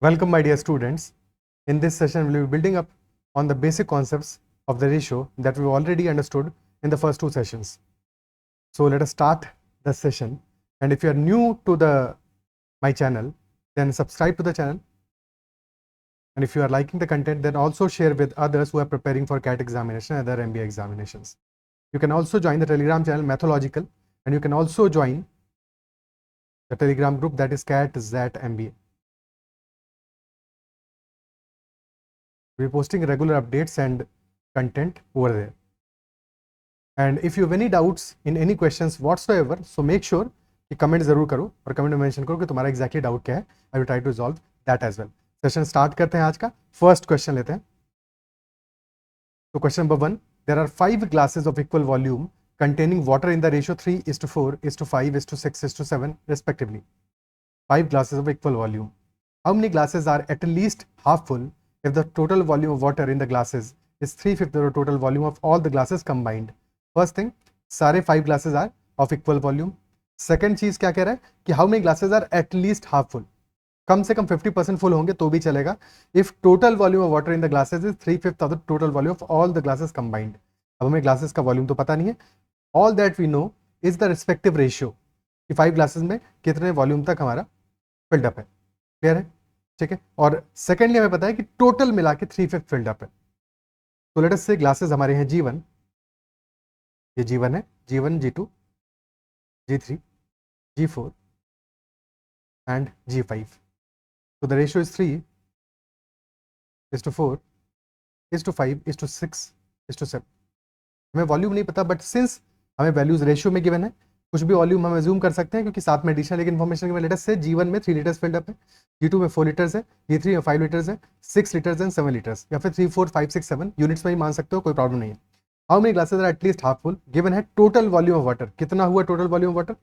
Welcome, my dear students. In this session, we will be building up on the basic concepts of the ratio that we've already understood in the first two sessions. So let us start the session. And if you are new to my channel, then subscribe to the channel. And if you are liking the content, then also share with others who are preparing for CAT examination and other MBA examinations. You can also join the Telegram channel Mathological, and you can also join the Telegram group that is CAT ZAT MBA. We're posting regular updates and content over there. And if you have any doubts in any questions whatsoever, so make sure कि comment जरूर करो और comment में mention करो कि तुम्हारा exactly doubt क्या है. I will try to resolve that as well. Session start करते हैं. आज का फर्स्ट क्वेश्चन लेते हैं. तो question number 1, there are 5 glasses of equal volume containing water in the ratio 3:4:5:6:7 respectively. 5 glasses of equal volume. How many glasses are at least half full if the total volume of water in the glasses is 3/5 of the total volume of all the glasses combined? First thing, सारे 5 glasses are of equal volume. Second चीज क्या कह रहा है कि how many glasses are at least half full. कम से कम 50% full होंगे तो भी चलेगा if total volume of water in the glasses is 3/5 of the total volume of all the glasses combined. अब हमें ग्लासेस का वॉल्यूम तो पता नहीं है. All that we know is the respective ratio कि 5 ग्लासेस में कितने वॉल्यूम तक हमारा फिल्ड अप है. क्लियर है? ठीक है. और सेकेंडली हमें पता है कि टोटल मिला के 3/5 फिल्ड अप है. तो लेट अस से ग्लासेस हमारे हैं G1, ये G1 है, G1 G2 G3 G4 and G5. So the ratio is 3:4:5:6:7. हमें वॉल्यूम नहीं पता, बट सिंस हमें वैल्यूज रेशियो में गिवन है, कुछ भी वॉल्यूम हम एज्यूम कर सकते हैं क्योंकि साथ में एडिशनल एक information given. Let's say G1 में 3 लीटर्स फिल्ड अप है, G2 में 4 लीटर्स है, G3 में 5 लीटर्स है, 6 लीटर्स एंड 7 लीटर्स, या फिर 3 4 5 6 7 यूनिट्स में ही मान सकते हो, कोई प्रॉब्लम नहीं है. How many glasses are at least half full. Given है टोटल वॉल्यूम ऑफ वाटर. कितना हुआ total volume of water?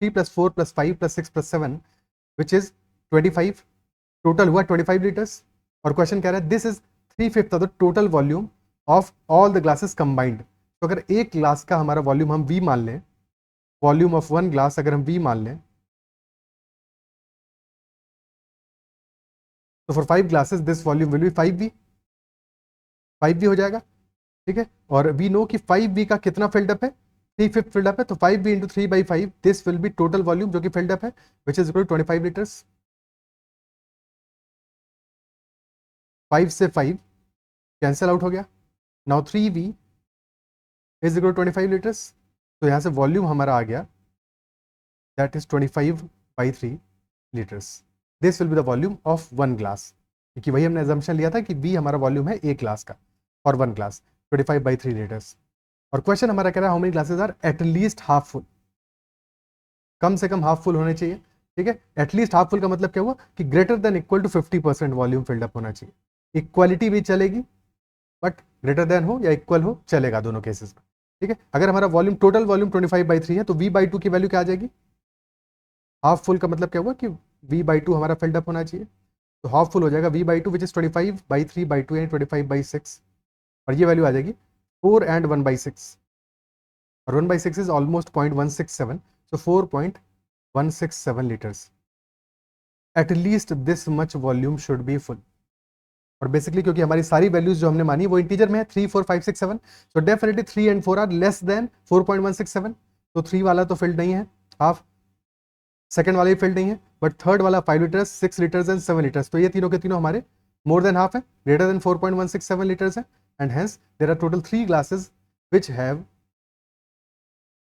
3 + 4 + 5 + 6 + 7 which is 25. Total हुआ 25 लीटर्स. और क्वेश्चन कह रहा है this is 3/5 of the total volume of all the glasses combined. तो अगर एक ग्लास का हमारा वॉल्यूम हम V मान लें, वॉल्यूम ऑफ वन ग्लास अगर हम V मान लें, तो for 5 glasses this volume will be 5V हो जाएगा. ठीक है. और वी नो कि 5V का कितना फिल्ड अप है? 3/5 फिल्ड अप है. तो 5V × 3/5 this will be total volume जो कि फिल्ड अप है, which is equal to 25 litres. 5 से 5 कैंसिल आउट हो गया. Now 3V is equal to 25 litres. तो यहाँ से वॉल्यूम हमारा आ गया that is 25/3 litres. This will be the volume of one glass, क्योंकि वही हमने एजम्पशन लिया था कि V हमारा वॉल्यूम है एक ग्लास का और वन ग्लास 25/3 लीटर्स. और क्वेश्चन हमारा कह रहा है how many glasses are at least half full. कम से कम हाफ फुल होने चाहिए. ठीक है. एटलीस्ट हाफ फुल का मतलब क्या हुआ कि greater than equal to 50% volume filled up होना चाहिए. इक्वालिटी भी चलेगी, बट ग्रेटर देन हो या इक्वल हो चलेगा दोनों केसेस में. ठीक है. अगर हमारा वॉल्यूम टोटल वॉल्यूम 25/3 है तो V/2 की वैल्यू क्या आ जाएगी? हाफ फुल का मतलब क्या हुआ कि V/2 हमारा फिल्ड अप होना चाहिए. तो हाफ फुल हो जाएगा V/2 विच इज 25/3/2 यानी 25/6. और ये वैल्यू आ जाएगी 4 and 1/6. और 1/6 is almost 0.167. So 4.167 litres. At least this much volume should be full. और बेसिकली क्योंकि हमारी सारी वैल्यूज जो हमने मानी वो इंटीजर में है 3 4 5 6 7. So definitely 3 and 4 are less than 4.167. तो 3 वाला तो फिल्ड नहीं है हाफ, सेकंड वाला ही फिल्ड नहीं है, बट थर्ड वाला 5 लीटर्स 6 लीटर्स एंड 7 लीटर्स. तो ये तीनों के तीनों हमारे मोर देन हाफ है, ग्रेटर देन 4.167 लीटर्स है. And hence there are total 3 glasses which have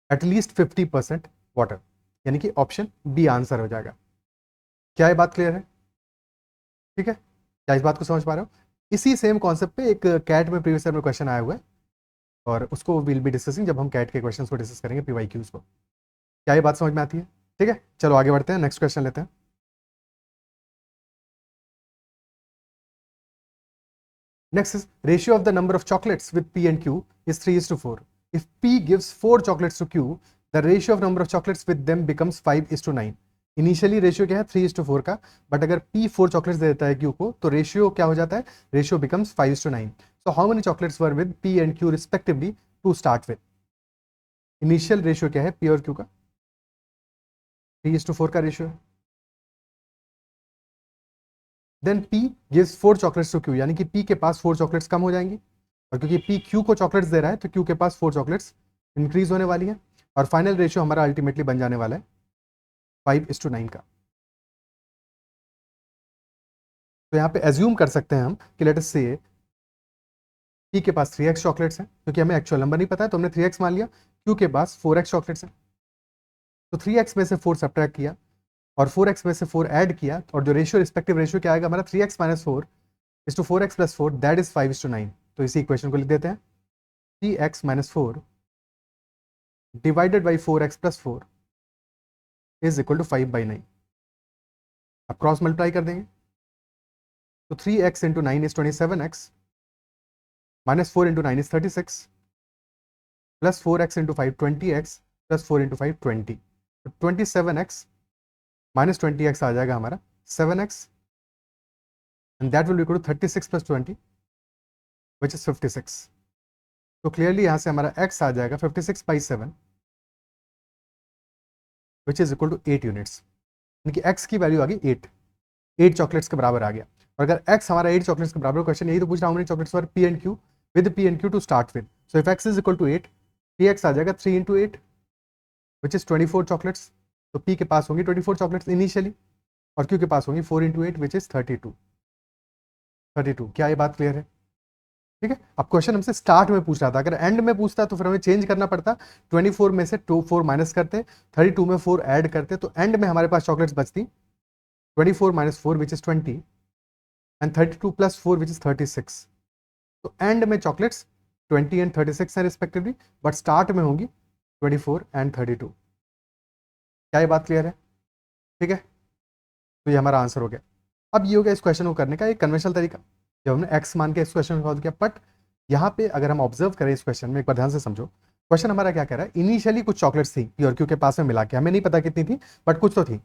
at least 50% water, यानी कि ऑप्शन बी आंसर हो जाएगा. क्या ये बात क्लियर है? ठीक है. क्या इस बात को समझ पा रहे हो? इसी सेम कॉन्सेप्ट पे एक कैट में प्रीवियस ईयर में क्वेश्चन आया हुआ है और उसको विल बी डिस्कसिंग जब हम कैट के क्वेश्चंस को डिस्कस करेंगे PYQs को. क्या ये बात समझ में आती है? ठीक है. चलो आगे बढ़ते हैं, नेक्स्ट क्वेश्चन लेते हैं. Next is ratio of the number of chocolates with P and Q is 3:4. If P gives 4 chocolates to Q, the ratio of number of chocolates with them becomes 5:9. Initially ratio क्या है 3:4 का, but अगर P 4 chocolates दे देता है Q को तो ratio क्या हो जाता है? Ratio becomes 5:9. So how many chocolates were with P and Q respectively to start with? Initial ratio क्या है P और Q का? 3:4 का रेशियो है. Then P gives 4 chocolates to Q, यानी कि P के पास 4 चॉकलेट्स कम हो जाएंगी, और क्योंकि P Q को चॉकलेट्स दे रहा है तो Q के पास 4 चॉकलेट्स इंक्रीज होने वाली है, और फाइनल रेशियो हमारा अल्टीमेटली बन जाने वाला है 5:9 का। तो यहाँ पे एज्यूम कर सकते हैं हम कि लेट अस से P के पास 3x चॉकलेट्स हैं, क्योंकि हमें एक्चुअल नंबर नहीं पता है तो हमने 3x मान लिया। Q के पास 4x चॉकलेट्स हैं, तो 3x में से 4 सब्ट्रैक्ट किया और 4x में से 4 ऐड किया, और जो रेशियो रिस्पेक्टिव रेशियो क्या आएगा हमारा 3x - 4 is to 4x + 4, that is 5:9। तो इसी इक्वेशन को लिख देते हैं, 3x - 4 divided by 4x + 4 is equal to 5/9। अब क्रॉस मल्टीप्लाई कर देंगे, तो 3x × 9 is 27x, -4 × 9 is 36, plus 4x × 5 20x, plus 4 × 5 20, तो 27x - 20x आ जाएगा हमारा 7x, and that will equal to 36 + 20 which is 56। तो क्लियरली यहाँ से हमारा x आ जाएगा 56/7 which is equal to 8 units, यानी कि x की वैल्यू आ गई 8 चॉकलेट्स के बराबर आ गया। और अगर x हमारा 8 चॉकलेट्स के बराबर, क्वेश्चन यही तो पूछ रहा हूँ, chocolates for P and Q with P and Q to start with, so if x is equal to 8, Px आ जाएगा 3 × 8 विच इज 24 चॉकलेट्स, तो P के पास होंगी 24 चॉकलेट्स इनिशियली, और Q के पास होंगी 4 × 8 विच इज 32। क्या ये बात क्लियर है? ठीक है। अब क्वेश्चन हमसे स्टार्ट में पूछ रहा था, अगर एंड में पूछता तो फिर हमें चेंज करना पड़ता, 24 में से 4 माइनस करते, 32 में 4 ऐड करते, तो एंड में हमारे पास चॉकलेट्स बचती 24 - 4 which is 20 and 32 + 4 which is 36। तो एंड में चॉकलेट्स 20 एंड 36 हैं रिस्पेक्टिवली, बट स्टार्ट में होंगी 24 एंड 32। क्या ये बात क्लियर है? ठीक है, तो ये हमारा आंसर हो गया। अब ये हो गया इस क्वेश्चन को करने का एक कन्वेंशनल तरीका, जब हमने x मान के इस क्वेश्चन को सॉल्व किया। बट यहाँ पे अगर हम ऑब्जर्व करें इस क्वेश्चन में, एक बार ध्यान से समझो, क्वेश्चन हमारा क्या कह रहा है, इनिशियली कुछ चॉकलेट्स थी P और Q के पास में मिला के, हमें नहीं पता कितनी थी बट कुछ तो थी,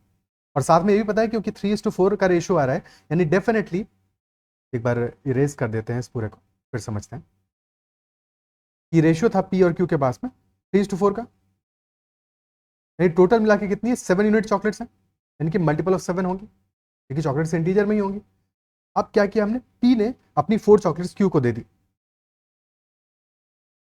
और साथ में ये भी पता है क्योंकि 3:4 का रेशियो आ रहा है, यानी डेफिनेटली, एक बार इरेज कर देते हैं इस पूरे को फिर समझते हैं, कि रेशियो था P और Q के पास में 3:4 का, यानी टोटल मिला के कितनी है 7 यूनिट चॉकलेट्स हैं, यानी कि मल्टीपल ऑफ 7 होंगी, क्योंकि चॉकलेट्स इंटीजर में ही होंगी। अब क्या किया हमने, P ने अपनी 4 चॉकलेट्स Q को दे दी,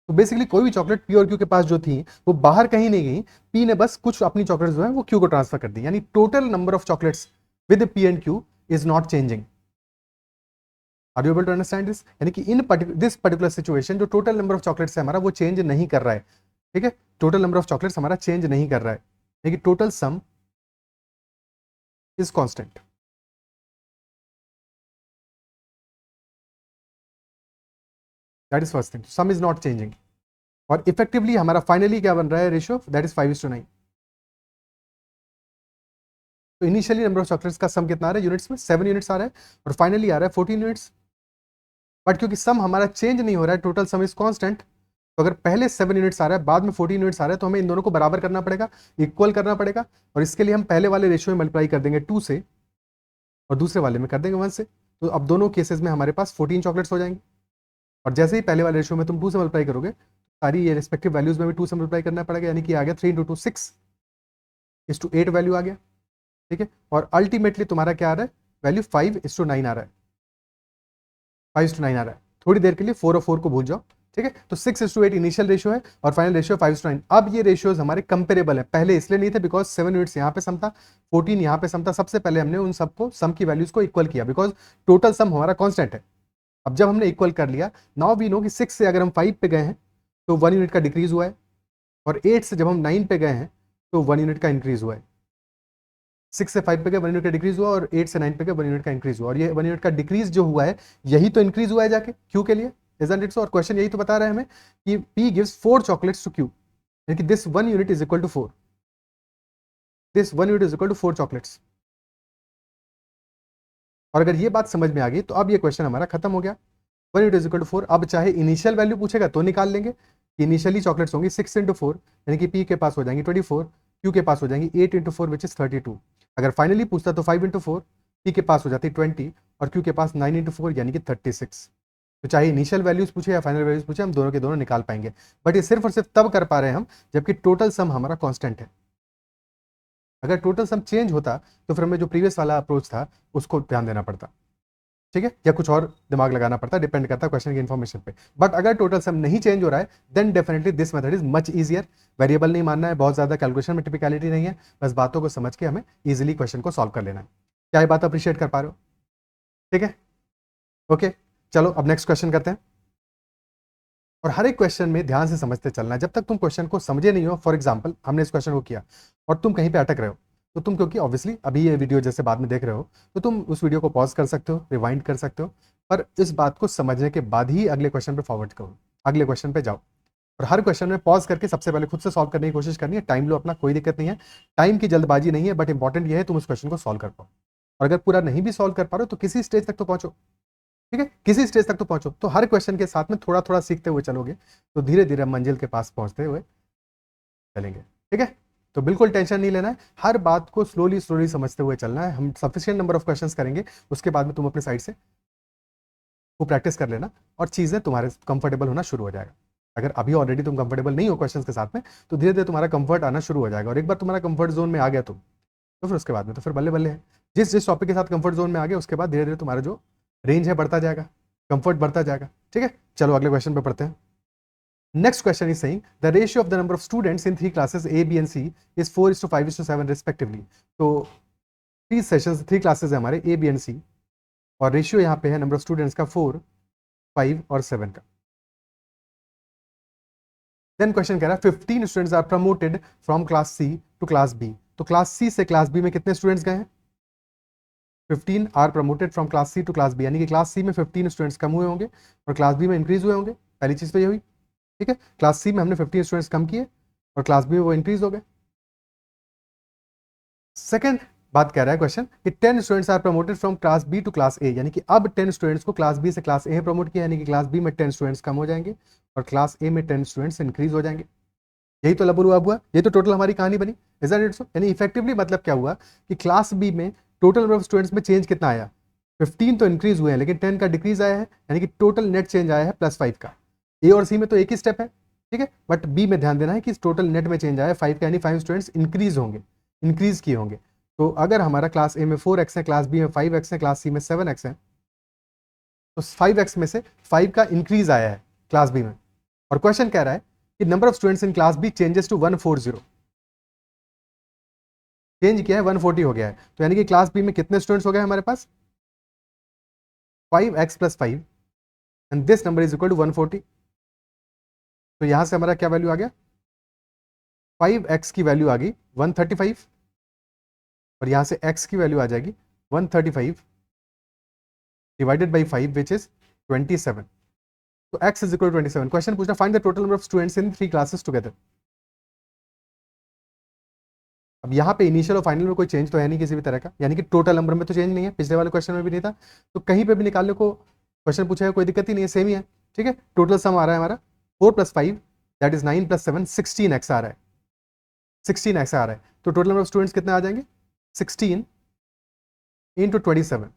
तो बेसिकली कोई भी चॉकलेट P और Q के पास जो थी वो बाहर कहीं नहीं गई, P ने बस कुछ अपनी चॉकलेट्स जो है वो Q को ट्रांसफर कर दी, यानी total number of chocolates with P and Q is not changing. Are you able to understand this? यानी कि इन दिस पर्टिकुलर सिचुएशन जो टोटल नंबर ऑफ चॉकलेट्स है हमारा वो चेंज नहीं कर रहा है। ठीक है, टोटल नंबर ऑफ चॉकलेट्स हमारा चेंज नहीं कर रहा है, यानी कि total sum is constant. That is first thing, some is not changing, और इफेक्टिवली हमारा फाइनली क्या बन रहा है रेशियो, दैट इज 5:9। तो इनिशियली नंबर ऑफ चॉकलेट्स का सम कितना आ रहा है यूनिट्स में, 7 यूनिट्स आ रहा है, और फाइनली आ रहा है 14 यूनिट्स। बट क्योंकि सम हमारा चेंज नहीं हो रहा है, टोटल सम इज कांस्टेंट, तो अगर पहले 7 यूनिट्स आ रहा है बाद में 14 यूनिट्स आ रहा है, तो हमें इन दोनों को बराबर करना पड़ेगा, इक्वल करना पड़ेगा, और इसके लिए हम पहले वाले रेशियो में मल्टीप्लाई कर देंगे 2 से, और दूसरे वाले में कर देंगे 1 से। तो अब दोनों केसेस में हमारे पास 14 चॉकलेट्स हो जाएंगे, और जैसे ही पहले वाले रेशियो में तुम 2 से मल्टीप्लाई करोगे, सारी ये रिस्पेक्टिव वैल्यूज में भी 2 से मल्टीप्लाई करना पड़ेगा, यानी कि आ गया 3 × 2 6 = 8 वैल्यू आ गया। ठीक है, और अल्टीमेटली तुम्हारा क्या आ रहा है, वैल्यू 5:9 आ रहा है, 5:9 आ रहा है। थोड़ी देर के लिए 4 और 4 को भूल जाओ। ठीक है, तो 6:8 इनिशियल रेशियो है और फाइनल रेशियो 5:9। अब ये रेशियोज हमारे कंपेरेबल है, पहले इसलिए नहीं थे बिकॉज 7 यूनिट्स यहाँ पे सम था, 14 यहाँ पे सम था, सबसे पहले हमने उन सबको सम की वैल्यूज को इक्वल किया बिकॉज टोटल सम हमारा कॉन्स्टेंट है। अब जब हमने इक्वल कर लिया, नाउ वी नो कि 6 से अगर हम 5 पे गए हैं तो 1 यूनिट का डिक्रीज हुआ है, और 8 से जब हम 9 पे गए हैं तो 1 यूनिट का इंक्रीज हुआ है। 6 से 5 पे गए 1 यूनिट का डिक्रीज हुआ, और 8 से 9 पे गए 1 यूनिट का इंक्रीज हुआ, और ये 1 यूनिट का डिक्रीज जो हुआ है यही तो इंक्रीज हुआ है जाके क्यू के लिए, isn't it so? और क्वेश्चन यही तो बता रहे हैं हमें कि P gives 4 chocolates to Q, यानी कि this 1 unit is equal to 4, this 1 unit is equal to 4 chocolates। और अगर ये बात समझ में आ गई तो अब ये क्वेश्चन हमारा खत्म हो गया, 1 unit is equal to 4। अब चाहे इनिशियल वैल्यू पूछेगा तो निकाल लेंगे, इनिशियली चॉकलेट्स होंगी 6 × 4, यानी कि P के पास हो जाएंगी 24, Q के पास हो जाएंगी 8 × 4 विच इज 32। अगर फाइनली पूछता तो 5 × 4, P के पास हो जाती 20, और Q के पास 9 × 4 यानी कि 36। तो चाहे इनिशियल वैल्यूज पूछे या फाइनल वैल्यूज पूछे, हम दोनों के दोनों निकाल पाएंगे, बट ये सिर्फ और सिर्फ तब कर पा रहे हैं हम जबकि टोटल सम हमारा कांस्टेंट है। अगर टोटल सम चेंज होता तो फिर हमें जो प्रीवियस वाला अप्रोच था उसको ध्यान देना पड़ता। ठीक है, या कुछ और दिमाग लगाना पड़ता है, डिपेंड करता है क्वेश्चन की इन्फॉर्मेशन पे। बट अगर टोटल सम नहीं चेंज हो रहा है then definitely this method is much easier. Variable नहीं मानना है, बहुत ज्यादा कैलकुलेशन में टिपिकलिटी नहीं है, बस बातों को समझ के हमें इजिली क्वेश्चन को सॉल्व कर लेना है। क्या ये बात अप्रिशिएट कर पा रहे हो? ठीक है, ओके, चलो अब नेक्स्ट क्वेश्चन करते हैं। और हर एक क्वेश्चन में ध्यान से समझते चलना है, जब तक तुम क्वेश्चन को समझे नहीं हो। फॉर एग्जाम्पल हमने इस क्वेश्चन को किया और तुम कहीं पे अटक रहे हो, तो तुम, क्योंकि ऑब्वियसली अभी ये वीडियो जैसे बाद में देख रहे हो, तो तुम उस वीडियो को पॉज कर सकते हो, रिवाइंड कर सकते हो, पर इस बात को समझने के बाद ही अगले क्वेश्चन पे फॉरवर्ड करो, अगले क्वेश्चन पे जाओ। और हर क्वेश्चन में पॉज करके सबसे पहले खुद से सॉल्व करने की कोशिश करनी है। टाइम लो अपना, कोई दिक्कत नहीं है, टाइम की जल्दबाजी नहीं है, बट इंपॉर्टेंट ये है तुम उस क्वेश्चन को सॉल्व कर पाओ। और अगर पूरा नहीं भी सॉल्व कर पा रहे हो तो किसी स्टेज तक तो पहुंचो, ठीक है, किसी स्टेज तक तो पहुंचो। तो हर क्वेश्चन के साथ में थोड़ा थोड़ा सीखते हुए चलोगे तो धीरे धीरे मंजिल के पास पहुंचते हुए चलेंगे। ठीक है, तो बिल्कुल टेंशन नहीं लेना है, हर बात को स्लोली स्लोली समझते हुए चलना है। हम सफिशिएंट नंबर ऑफ क्वेश्चंस करेंगे, उसके बाद में तुम अपने साइड से वो प्रैक्टिस कर लेना और चीज़ें तुम्हारे कंफर्टेबल होना शुरू हो जाएगा। अगर अभी ऑलरेडी तुम कंफर्टेबल नहीं हो क्वेश्चंस के साथ में, तो धीरे धीरे तुम्हारा कंफर्ट आना शुरू हो जाएगा। और एक बार तुम्हारा कंफर्ट जोन में आ गया तुम, तो फिर उसके बाद में तो फिर बल्ले बल्ले है। जिस जिस टॉपिक के साथ कंफर्ट जोन में आ गया उसके बाद धीरे धीरे तुम्हारा जो रेंज है बढ़ता जाएगा, कंफर्ट बढ़ता जाएगा। ठीक है, चलो अगले क्वेश्चन पे पढ़ते हैं। Next question is saying the ratio of the number of students in 3 classes A, B and C is 4:5:7 respectively. तो 3 सेशंस 3 क्लासेस है हमारे A, B and C और रेशियो यहाँ पे है नंबर ऑफ स्टूडेंट्स का 4, 5 और 7 का। देन क्वेश्चन कह रहा है 15 students are promoted from class C to class B। तो क्लास C से क्लास B में कितने स्टूडेंट्स गए हैं? 15 are promoted from class C to class B, यानी कि क्लास C में 15 स्टूडेंट्स कम हुए होंगे और क्लास B में इंक्रीज हुए होंगे। पहली चीज तो ये हुई, ठीक है, क्लास C में हमने 15 स्टूडेंट्स कम किए और क्लास B में वो इंक्रीज हो गए। सेकंड बात कह रहा है क्वेश्चन कि 10 students are promoted from class B to class A, यानी कि अब 10 स्टूडेंट्स को क्लास बी से क्लास ए प्रमोट किया, यानी कि क्लास बी में 10 स्टूडेंट्स कम हो जाएंगे और क्लास ए में 10 स्टूडेंट्स इंक्रीज हो जाएंगे। यही तो लबुल हुआ, यही तो टोटल हमारी कहानी बनी। Is that it so? यानी इफेक्टिवली मतलब क्या हुआ कि क्लास बी में टोटल नंबर ऑफ स्टूडेंट्स में चेंज कितना आया? 15 तो इंक्रीज हुए हैं लेकिन 10 का डिक्रीज आया है, यानी कि टोटल नेट चेंज आया है +5 का। ए और सी में तो एक ही स्टेप है, ठीक है, बट बी में ध्यान देना है कि टोटल नेट में चेंज आया 5 का, यानी 5 स्टूडेंट्स इंक्रीज होंगे, इंक्रीज किए होंगे। तो अगर हमारा क्लास ए में 4x है, क्लास बी में 5x है, क्लास सी में 7x है, तो 5x में से 5 का इंक्रीज आया है क्लास बी में। और क्वेश्चन कह रहा है कि number of students in class B changes to 140, change किया है 140 हो गया है। तो यानी कि क्लास बी में कितने स्टूडेंट्स हो गए हमारे पास? 5x + 5 and this number is equal to 140। तो यहां से हमारा क्या वैल्यू आ गया? 5x की वैल्यू आ गई 135 और यहां से x की वैल्यू आ जाएगी 135 डिवाइडेड बाई 5 विच इज 27। तो x is equal to 27। Question पूछना find the total number of students in 3 classes together. अब यहाँ पे इनिशियल और फाइनल में कोई चेंज तो है नहीं किसी भी तरह का, यानी कि टोटल नंबर में तो चेंज नहीं है, पिछले वाले क्वेश्चन में भी नहीं था, तो कहीं पे भी निकालने को क्वेश्चन पूछा है कोई दिक्कत ही नहीं है, सेम ही है। ठीक है, टोटल सम आ रहा है हमारा 4 + 5 दैट इज 9 + 7 16x आ रहा है, 16x आ रहा है। तो टोटल नंबर ऑफ स्टूडेंट्स कितने आ जाएंगे? 16 × 27,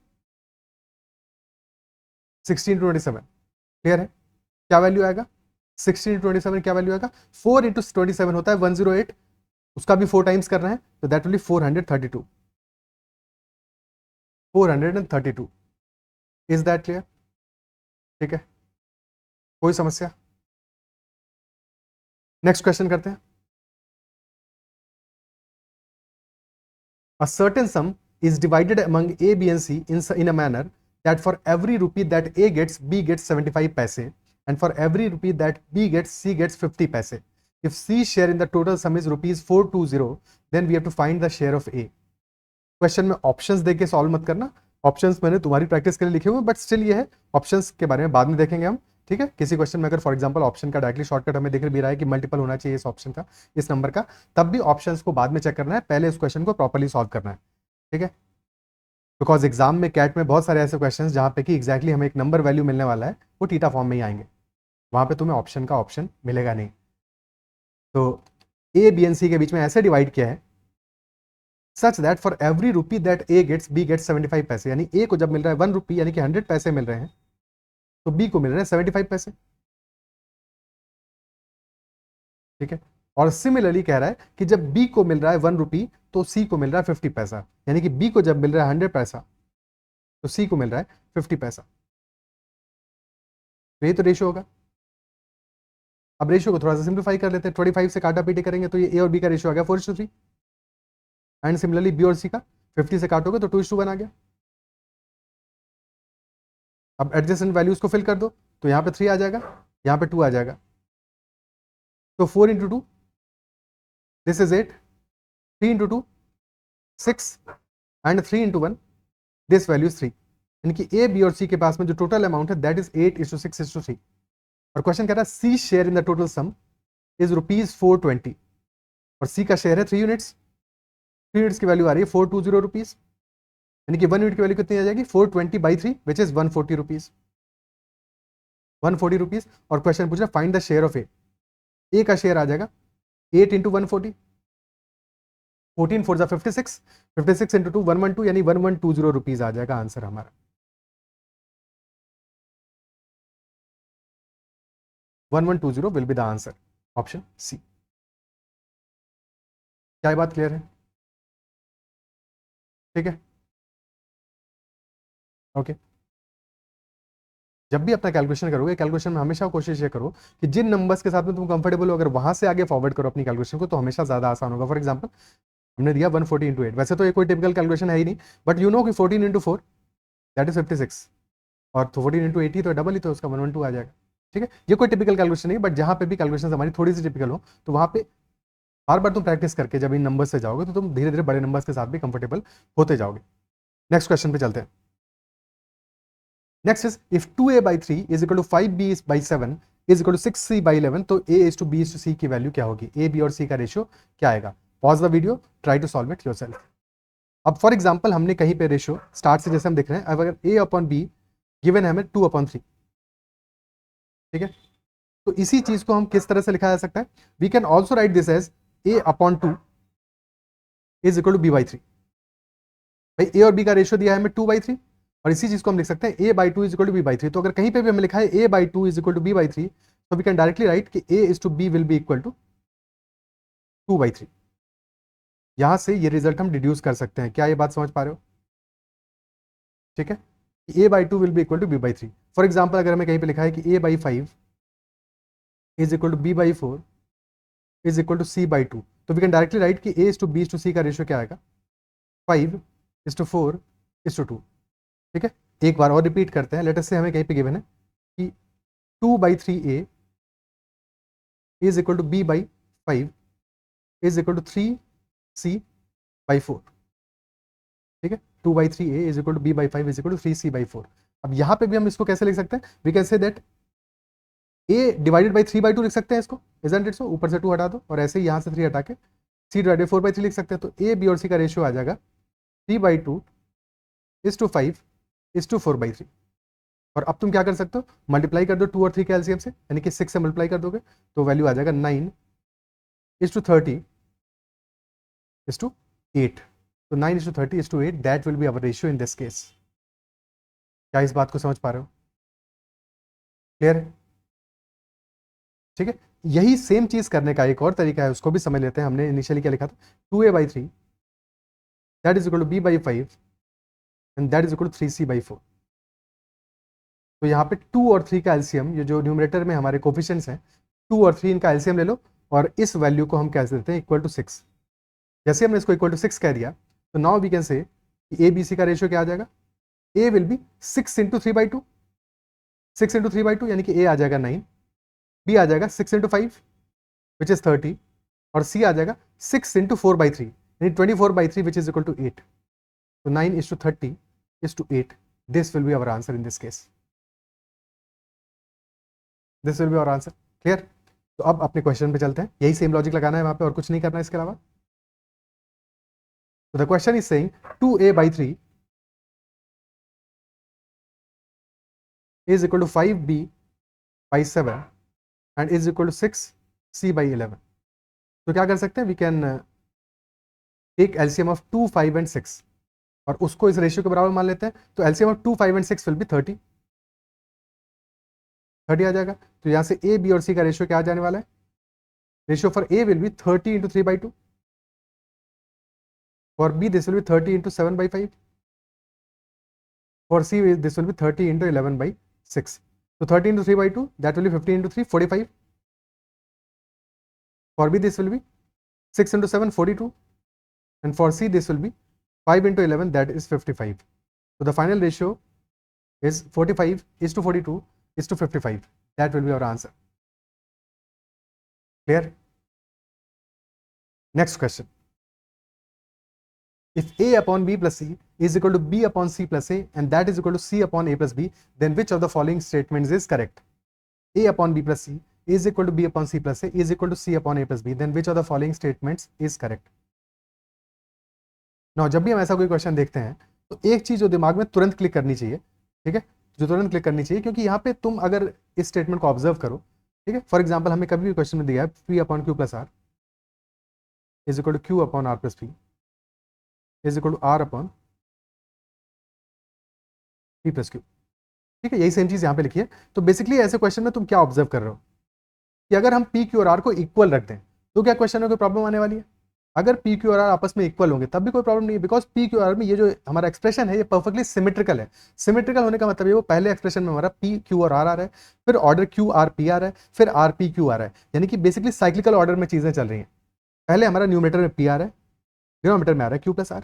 16 × 27। क्लियर है? क्या वैल्यू आएगा? 16 × 27 क्या वैल्यू आएगा? 4 × 27 होता है 108, उसका भी 4 टाइम्स करना है तो that will B 432, 432। Is that clear? ठीक है, कोई समस्या? नेक्स्ट क्वेश्चन करते हैं। A certain sum is divided among A, B and C in a manner that for every rupee that A gets, B gets 75 paise, and for every rupee that B gets, C gets 50 paise. If C's share in the total sum is rupees 420, then we have to find the share of A. Question में options देके solve मत करना, options मैंने तुम्हारी practice के लिए लिखे हुए, बट स्टिल ये है, ऑप्शंस के बारे में बाद में देखेंगे हम। ठीक है, किसी क्वेश्चन में अगर फॉर एग्जांपल ऑप्शन का डायरेक्टली शॉर्टकट हमें दिख भी रहा है कि मल्टीपल होना चाहिए इस ऑप्शन का, इस नंबर का, तब भी ऑप्शंस को बाद में चेक करना है, पहले इस क्वेश्चन को प्रॉपर्ली सॉल्व करना है। ठीक है, बिकॉज एग्जाम में कैट में बहुत सारे ऐसे क्वेश्चन जहाँ पे कि एग्जैक्टली हमें एक नंबर वैल्यू मिलने वाला है, वो टीटा फॉर्म में ही आएंगे, वहाँ पे तुम्हें ऑप्शन का ऑप्शन मिलेगा नहीं। तो ए, बी एंड सी के बीच में ऐसे डिवाइड किया है such that for every rupee that A gets, B gets 75 पैसे, यानी ए को जब मिल रहा है 1 रुपी यानी कि 100 पैसे मिल रहे हैं, तो बी को मिल रहे हैं 75 पैसे। ठीक है, और सिमिलरली कह रहा है कि जब बी को मिल रहा है 1 रुपी तो सी को मिल रहा है 50 पैसा, यानी कि बी को जब मिल रहा है 100 पैसा तो सी को मिल रहा है 50 पैसा। तो ये तो रेशियो होगा। अब रेशियो को थोड़ा सा सिंप्लीफाई कर लेते हैं, 25 से काटा पीटी करेंगे तो ये ए और बी का रेशियो आ गया 4:3। एंड सिमिलरली बी और सी का 50 से काटोगे तो 2:1 आ गया। अब एडजेसेंट वैल्यूज को फिल कर दो, तो यहाँ पे 3 आ जाएगा, यहाँ पे 2 आ जाएगा। तो 4 into 2 this is 8, 3 into 2 6 and 3 into 1 this value is 3। यानी कि ए बी और सी के पास में जो टोटल अमाउंट है दैट इज 8:6:3। और क्वेश्चन कह रहा है C share in the total sum is ₹420 और सी का शेयर है 3 यूनिट्स। 3 यूनिट्स की वैल्यू आ रही है 420 रुपीज, यानी कि 1 यूनिट की वैल्यू कितनी आ जाएगी 420/3 विच इज 140 रुपीज। 140 रुपीज। और क्वेश्चन पूछ रहा है फाइंड द शेयर ऑफ ए का शेयर आ जाएगा 8 इंटू 140, 14 4 56, 56 इंटू 2 112, यानी 1120 रुपीज आ जाएगा आंसर हमारा। 1120 will be the answer, option C. क्या ये बात क्लियर है? ठीक है, ओके। जब भी अपना कैलकुलेशन करोगे, कैलकुलेशन में हमेशा कोशिश ये करो कि जिन नंबर्स के साथ में तुम कंफर्टेबल हो, अगर वहां से आगे फॉरवर्ड करो अपनी कैलकुलेशन को तो हमेशा ज्यादा आसान होगा। फॉर एग्जांपल हमने दिया 140 इंटू 8, वैसे तो ये कोई टिपिकल कैलकुलेशन है ही नहीं, बट यू नो कि 14 इंटू 4 दैट इज 56 और 14 इंटू 80 तो डबल ही, तो उसका 112 आ जाएगा। ठीक है, ये कोई टिपिकल कैलकुलेशन नहीं, बट जहां पे भी कैलकुलेशन हमारी थोड़ी सी टिपिकल हो तो वहां पे बार बार तुम प्रैक्टिस करके जब इन नंबर्स से जाओगे तो तुम धीरे धीरे बड़े नंबर्स के साथ भी कंफर्टेबल होते जाओगे। नेक्स्ट क्वेश्चन पे चलते हैं। Next is if 2a/3 is equal to 5b/7 is equal to 6c/11, तो a is to b is to c की वैल्यू क्या होगी? a b और c का रेशियो क्या आएगा? Pause the video, try to solve it yourself. अब for example हमने कहीं पे रेशियो स्टार्ट से जैसे हम देख रहे हैं, अगर a/b गिवन है हमें 2/3, ठीक है, तो इसी चीज को हम किस तरह से लिखा जा सकता है? We can also write this as a/2 is equal to b/3। भाई ए और बी का रेशियो दिया है हमें 2/3, और इसी चीज को हम लिख सकते हैं a/2 is equal to b/3। तो अगर कहीं पे भी हमें लिखा है a/2 is equal to b/3, तो वी कैन डायरेक्टली राइट कि a is to b will be equal to 2/3। यहां से ये रिजल्ट हम डिड्यूस कर सकते हैं। क्या ये बात समझ पा रहे हो? ठीक है, a/2 will be equal to b/3। For example अगर हमें कहीं पे लिखा है कि a/5 is equal to b/4 is equal to c/2, तो वी कैन डायरेक्टली राइट कि a is to b is to c का रेशियो क्या आएगा? 5:4:2। ठीक है, एक बार और रिपीट करते हैं। लेट अस से हमें कहीं पे गिवन है कि 2/3a is equal to b/5 is equal to 3c/4। ठीक है, 2/3a is equal to b/5 is equal to 3c/4। अब यहां पे भी हम इसको कैसे लिख सकते हैं? We can say that a divided by 3/2 लिख सकते हैं इसको, इजंट इट सो? ऊपर से 2 हटा दो और ऐसे ही यहां से 3 हटा के c डिवाइडेड 4/3 लिख सकते हैं। तो a b और c का रेशियो आ जाएगा 3/2 इज टू 5 इज टू 4/3। और अब तुम क्या कर सकते हो? मल्टीप्लाई कर दो 2 और 3 के एलसीएम से, यानी कि 6 से मल्टीप्लाई कर दोगे तो वैल्यू आ जाएगा 9 इज टू 30 इज टू 8। तो 9 is to 30 is to 8, that will be our ratio in this case. क्या इस बात को समझ पा रहे हो? क्लियर है? ठीक है, यही सेम चीज करने का एक और तरीका है, उसको भी समझ लेते हैं। हमने इनिशियली क्या लिखा था? 2a/3 that is equal to b/5 and that is equal to 3c/4। तो यहाँ पे 2 और 3 का एलसीएम, ये जो न्यूमरेटर में हमारे कोफिशिएंट्स हैं, 2 और 3 इनका एलसीएम ले लो और इस वैल्यू को हम कह देते हैं इक्वल टू 6। जैसे हमने इसको इक्वल टू 6 कह दिया तो नाउ वी कैन से कि ए बी सी का रेशियो क्या आ जाएगा? ए विल बी 6 इंटू 3/2, 6 इंटू 3/2 यानी कि ए आ जाएगा 9, बी आ जाएगा 6 इंटू 5 विच इज 30, और सी आ जाएगा 6 इंटू 4/3 यानी 24/3 विच इज इक्वल टू 8। तो 9 is to 30 is to 8, this will be our answer in this case. This will be our answer. Clear? तो अब अपने क्वेश्चन पे चलते हैं। यही सेम लॉजिक लगाना है वहां पे और कुछ नहीं करना है इसके अलावा। तो the question is saying 2a/3 is equal to 5b/7 and is equal to 6c/11। तो क्या कर सकते हैं? We can take LCM of 2, 5 and 6 और उसको इस रेशियो के बराबर मान लेते हैं। तो LCM of 2, 5 and 6 will be 30 आ जाएगा। तो यहां से ए बी और सी का रेशियो क्या आ जाने वाला है? Ratio for A will be 30 into 3/2, for B this will be 30 into 7/5, For C, this will be 30 into 11 by 6. So 30 into 3 by 2, that will be 50 into 3, 45. For B, this will be 6 into 7, 42. And for C, this will be 5 into 11, that is 55. So the final ratio is 45 is to 42 is to 55. That will be our answer. Clear? Next question. If A upon B plus C is equal to B upon C plus A and that is equal to C upon A plus B, then which of the following statements is correct? A upon B plus C is equal to B upon C plus A is equal to C upon A plus B, then which of the following statements is correct? Now जब भी हम ऐसा कोई question देखते हैं तो एक चीज जो दिमाग में तुरंत क्लिक करनी चाहिए, ठीक है, जो तुरंत क्लिक करनी चाहिए, क्योंकि यहाँ पे तुम अगर इस स्टेटमेंट को ऑब्जर्व करो, ठीक है, फॉर एग्जाम्पल हमें कभी भी क्वेश्चन में दिया है P upon Q plus R is equal to Q upon R plus P is equal to R upon P plus Q, ठीक है, यही सेम चीज यहाँ पे लिखी है। तो बेसिकली ऐसे क्वेश्चन में तुम क्या ऑब्जर्व कर रहे हो कि अगर हम P, Q और R को इक्वल रख दें तो क्या क्वेश्चन में कोई प्रॉब्लम आने वाली है? अगर P, Q और R आपस में इक्वल होंगे तब भी कोई प्रॉब्लम नहीं है, बिकॉज P, Q और R में ये जो हमारा एक्सप्रेशन है ये परफेक्टली सिमेट्रिकल है। सिमेट्रिकल होने का मतलब ये वो पहले एक्सप्रेशन में हमारा P, Q और R आ रहा है, फिर ऑर्डर Q, R, P आ रहा है, फिर R, P, Q आ रहा है, यानी कि बेसिकली साइक्लिकल ऑर्डर में चीजें चल रही हैं। पहले हमारा न्यूमरेटर में P आ रहा है, डिनोमिनेटर में आ रहा है Q plus R,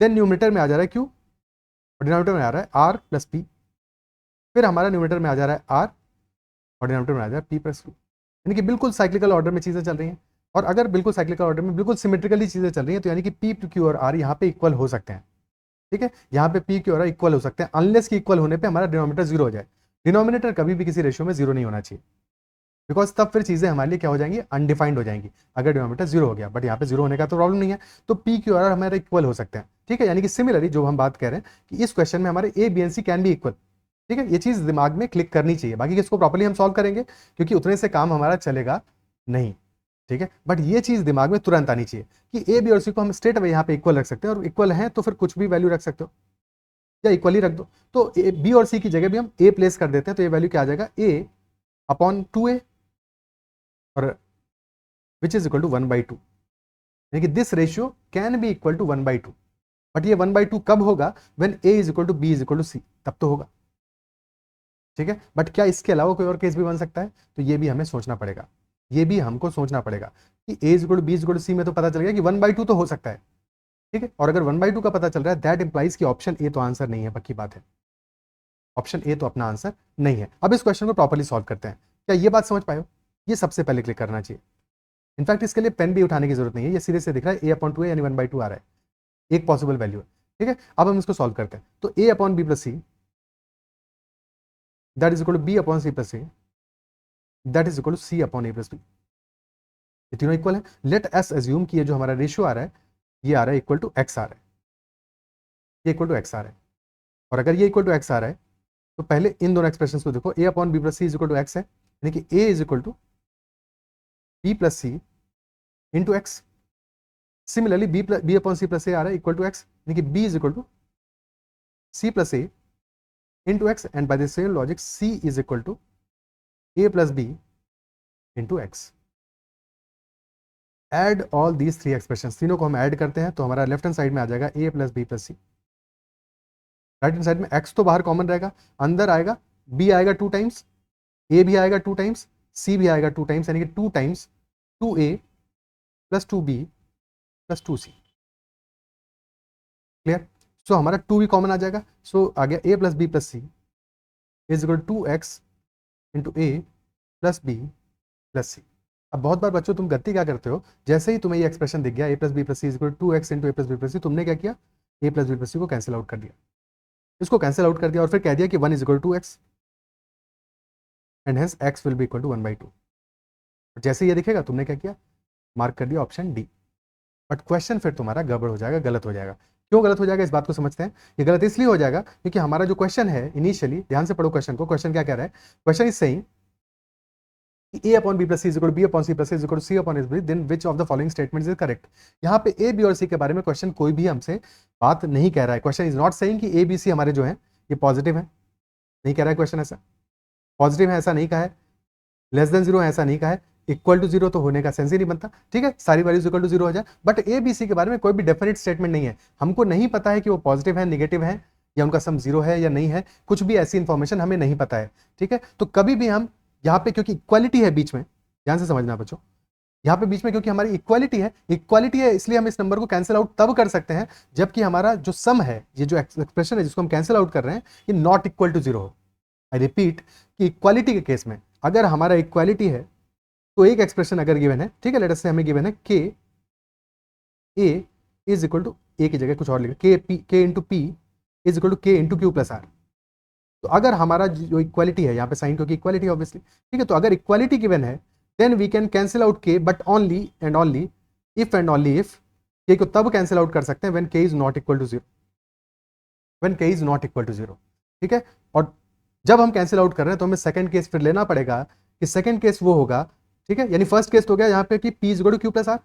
then numerator में आ जा रहा है Q और डिनोमिनेटर में आ रहा है R प्लस P, फिर हमारा न्यूमरेटर में आ जा रहा है R और डिनोमिनेटर में आ जा रहा है P प्लस Q, यानी कि बिल्कुल साइक्लिकल ऑर्डर में चीजें चल रही हैं। और अगर बिल्कुल साइक्लिकल ऑर्डर में बिल्कुल सिमेट्रिकली चीजें चल रही हैं तो यानी कि P, Q और R यहाँ पे इक्वल हो सकते हैं, ठीक है, यहाँ पे P, Q और R इक्वल हो सकते हैं, अनलेस कि इक्वल होने पे हमारा डिनोमिनेटर जीरो हो जाए। डिनोमिनेटर कभी भी किसी रेशियो में जीरो नहीं होना चाहिए, बिकॉज तब फिर चीजें हमारे लिए क्या हो जाएंगी, अनडिफाइंड हो जाएंगी अगर डिनोमिनेटर जीरो हो गया। बट यहाँ पे जीरो होने का तो प्रॉब्लम नहीं है, तो P, Q और R हमारे इक्वल हो सकते हैं, ठीक है, यानी कि सिमिलरली जो हम बात कह रहे हैं कि इस क्वेश्चन में हमारे A, B and C can be equal, ठीक है, ये चीज दिमाग में क्लिक करनी चाहिए। बाकी इसको प्रॉपर्ली हम सॉल्व करेंगे क्योंकि उतने से काम हमारा चलेगा नहीं, ठीक है, बट ये चीज दिमाग में तुरंत आनी चाहिए कि ए, बी और सी को हम स्ट्रेट अवे यहाँ पे इक्वल रख सकते हैं, और इक्वल है तो फिर कुछ भी वैल्यू रख सकते हो या इक्वली रख दो। तो बी और सी की जगह भी हम ए प्लेस कर देते हैं, तो ये वैल्यू क्या आ जाएगा, ए अपॉन 2a और विच इज इक्वल टू 1/2, यानी कि this ratio can be equal to 1/2। But ये 1/2 कब होगा, when a is equal to b is equal to c, तब तो होगा, ठीक है। बट क्या इसके अलावा कोई और केस भी बन सकता है, तो ये भी हमें सोचना पड़ेगा, ये भी हमको सोचना पड़ेगा कि a is equal to b is equal to c में तो पता चल गया कि 1/2 तो हो सकता है, ठीक है, और अगर 1/2 का पता चल रहा है दैट इंप्लाइज कि ऑप्शन ए तो आंसर नहीं है, पक्की बात है, ऑप्शन ए तो अपना आंसर नहीं है। अब इस क्वेश्चन को प्रॉपर्ली सॉल्व करते हैं। क्या ये बात समझ पाए हो? ये सबसे पहले क्लिक करना चाहिए। इनफैक्ट इसके लिए पेन भी उठाने की जरूरत नहीं है, ये सीधे से दिख रहा है a अपॉन 2a यानी 1/2 आ रहा है, एक पॉसिबल वैल्यू है, ठीक है। अब हम इसको सॉल्व करते हैं, तो a upon b plus C that is equal to b upon c plus a that is equal to c upon a plus b, ये तीनों इक्वल है। लेट एस अज्यूम कि ये जो हमारा रेशियो आ रहा है ये आ रहा है इक्वल टू x आ रहा है, ये इक्वल टू x आ रहा है, और अगर ये इक्वल टू x आ रहा है तो पहले इन दोनों एक्सप्रेशन को देखो, a upon b plus C is equal to x है, यानी कि a is equal to b plus C into X. Similarly b upon C plus A आ रहा है इक्वल टू x, यानी कि b is equal to c plus A into X, and by the same logic c is equal to a plus b into X. Add all these three expressions, तीनों को हम add करते हैं तो हमारा left hand side में आ जाएगा a plus b plus C, right hand side में x तो बाहर कॉमन रहेगा, अंदर आएगा b आएगा 2 टाइम्स, a भी आएगा 2 टाइम्स, c भी आएगा 2 टाइम्स, यानी कि 2 times 2a plus 2b plus 2c। Clear? So हमारा 2 भी कॉमन आ जाएगा, सो आ गया a plus b plus C is equal to 2x into a plus b plus C. अब बहुत बार बच्चों तुम गलती क्या करते हो, जैसे ही तुम्हें ये एक्सप्रेशन दिख गया a plus b plus C is equal to 2x into a plus b plus C, तुमने क्या किया, a plus b plus C को कैंसिल आउट कर दिया, इसको कैंसिल आउट कर दिया और फिर कह दिया कि 1 is equal to x and hence x will be equal to 1/2। जैसे ये दिखेगा तुमने क्या किया, मार्क कर दिया ऑप्शन डी। बट क्वेश्चन फिर तुम्हारा गड़बड़ हो जाएगा, गलत हो जाएगा। क्यों गलत हो जाएगा, इस बात को समझते हैं। ये गलत इसलिए हो जाएगा क्योंकि हमारा जो क्वेश्चन है इनिशियली, ध्यान से पढ़ो क्वेश्चन को, क्वेश्चन क्या कह रहा है, question is saying a upon b plus c is equal to b upon c plus a is equal to c upon s, then which of the following statements is correct। यहाँ पे a, b और c के बारे में question कोई भी हमसे बात नहीं कह रहा है। क्वेश्चन इज नॉट सेइंग कि a, b, c हमारे जो है ये पॉजिटिव है, नहीं कह रहा है क्वेश्चन ऐसा, पॉजिटिव है ऐसा नहीं कहा है, लेस देन 0 है ऐसा नहीं कहा है, इक्वल टू 0 तो होने का सेंस ही नहीं बनता, ठीक है, सारी वैल्यूज इक्वल टू 0 हो जाए। बट ए, बी, सी के बारे में कोई भी डेफिनेट स्टेटमेंट नहीं है, हमको नहीं पता है कि वो पॉजिटिव है, निगेटिव है या उनका सम 0 है या नहीं है, कुछ भी ऐसी इंफॉर्मेशन हमें नहीं पता है, ठीक है। तो कभी भी हम यहाँ पे, क्योंकि इक्वालिटी है बीच में, ध्यान से समझना बच्चों, यहाँ पे बीच में क्योंकि हमारी इक्वालिटी है इसलिए हम इस नंबर को कैंसिल आउट तब कर सकते हैं जबकि हमारा जो सम है, ये जो एक्सप्रेशन है जिसको हम कैंसिल आउट कर रहे हैं, ये नॉट इक्वल टू 0 हो। आई रिपीट कि इक्वालिटी के केस में अगर हमारा इक्वालिटी है तो एक एक्सप्रेशन अगर गिवन है, ठीक है, लेट अस से हमें गिवन है के A is equal to, A की जगह कुछ और लिखा, K into P is equal to K into Q plus R. तो अगर हमारा जो इक्वालिटी है यहाँ पे साइन क्योंकि इक्वालिटी ऑब्वियसली, ठीक है, तो अगर इक्वालिटी गिवन है then we can cancel out K, but only and only if K को तब कैंसिल आउट कर सकते हैं when K is not equal to 0, when K is not equal to 0, ठीक है। और जब हम कैंसिल आउट कर रहे हैं तो हमें सेकंड केस फिर लेना पड़ेगा कि सेकंड केस वो होगा, ठीक है, यानी फर्स्ट केस तो हो गया यहाँ पे कि P is equal to Q plus R,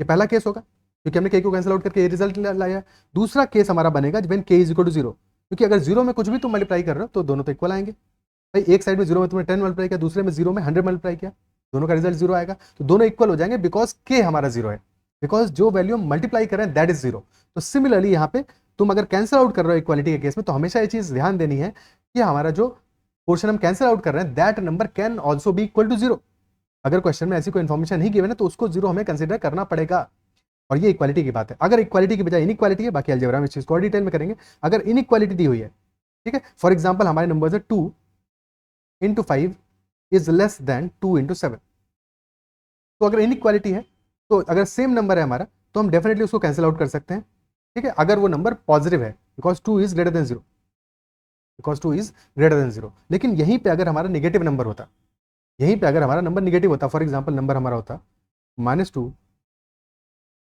ये पहला केस होगा क्योंकि हमने के को कैंसिल आउट करके ये रिजल्ट लाया। दूसरा केस हमारा बनेगा when K is equal to 0, क्योंकि अगर 0 में कुछ भी तुम मल्टीप्लाई कर रहे हो तो दोनों तो इक्वल आएंगे। भाई एक साइड में 0 में तुमने 10 मल्टीप्लाई किया, दूसरे में 0 में 100 मल्टीप्लाई किया, दोनों का रिजल्ट 0 आएगा, तो दोनों इक्वल हो जाएंगे बिकॉज के हमारा 0 है, बिकॉज जो वैल्यू हम मल्टीप्लाई कर रहे हैं दैट इज 0। तो सिमिलरली यहाँ पे तुम अगर कैंसिल आउट कर रहे हो इक्वालिटी के केस में तो हमेशा ये चीज ध्यान देनी है कि हमारा जो पोर्शन हम कैंसिल आउट कर रहे हैं that number can also be equal to 0। अगर क्वेश्चन में ऐसी कोई इन्फॉर्मेशन नहीं गिवन है तो उसको 0 हमें कंसिडर करना पड़ेगा। और ये इक्वालिटी की बात है। अगर इक्वालिटी की बजाय इनइक्वालिटी है, बाकी अलजेब्रा में इस चीज को और डिटेल में करेंगे। अगर इनइक्वालिटी दी हुई है, ठीक है, फॉर एग्जांपल हमारे नंबर्स है 2 into 5 is less than 2 into 7, तो अगर इनइक्वालिटी है तो अगर सेम नंबर है हमारा तो हम डेफिनेटली उसको कैंसिल आउट कर सकते हैं, ठीक है, अगर वो नंबर पॉजिटिव है, because 2 is greater than 0, because 2 is greater than 0। लेकिन यहीं पे अगर हमारा निगेटिव नंबर होता, यहीं पे अगर हमारा नंबर निगेटिव होता, फॉर एग्जाम्पल नंबर हमारा होता -2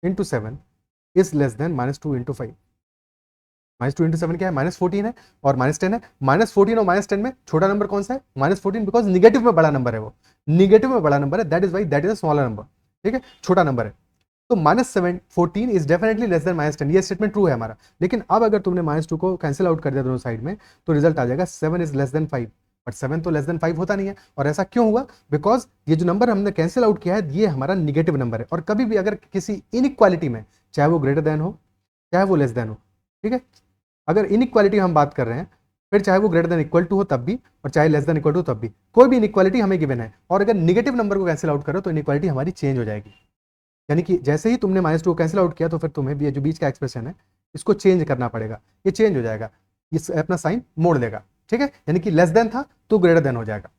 into 7 is less than -2 into 5, -2 into 7 क्या है, -14 है और -10 है। -14 और -10 में छोटा नंबर कौन सा है, -14, बिकॉज निगेटिव में बड़ा नंबर है, वो निगेटिव में बड़ा नंबर है, that is why that is a smaller number, ठीक है, छोटा नंबर है। तो -14 इज डेफिनेटली लेस देन -10, ये स्टेटमेंट ट्रू है हमारा। लेकिन अब अगर तुमने -2 को कैंसिल आउट कर दिया दोनों साइड में तो रिजल्ट आ जाएगा 7 इज लेस देन 5, बट 7 तो लेस देन 5 होता नहीं है। और ऐसा क्यों हुआ, बिकॉज ये जो नंबर हमने कैंसिल आउट किया है ये हमारा निगेटिव नंबर है। और कभी भी अगर किसी इनइक्वालिटी में, चाहे वो ग्रेटर देन हो चाहे वो लेस देन हो, ठीक है, अगर इनइक्वालिटी हम बात कर रहे हैं फिर चाहे वो ग्रेटर देन इक्वल टू हो तब भी और चाहे लेस देन इक्वल टू तब भी, कोई भी इनइक्वालिटी हमें गिवन है और अगर निगेटिव नंबर को कैंसिल आउट करो तो इनइक्वालिटी हमारी चेंज हो जाएगी। यानी कि जैसे ही तुमने -2 को कैंसिल आउट किया तो फिर तुम्हें भी ये जो बीच का एक्सप्रेशन है इसको चेंज करना पड़ेगा, ये चेंज हो जाएगा, ये अपना साइन मोड़ देगा, ठीक है, यानी कि लेस देन था तो ग्रेटर देन हो जाएगा।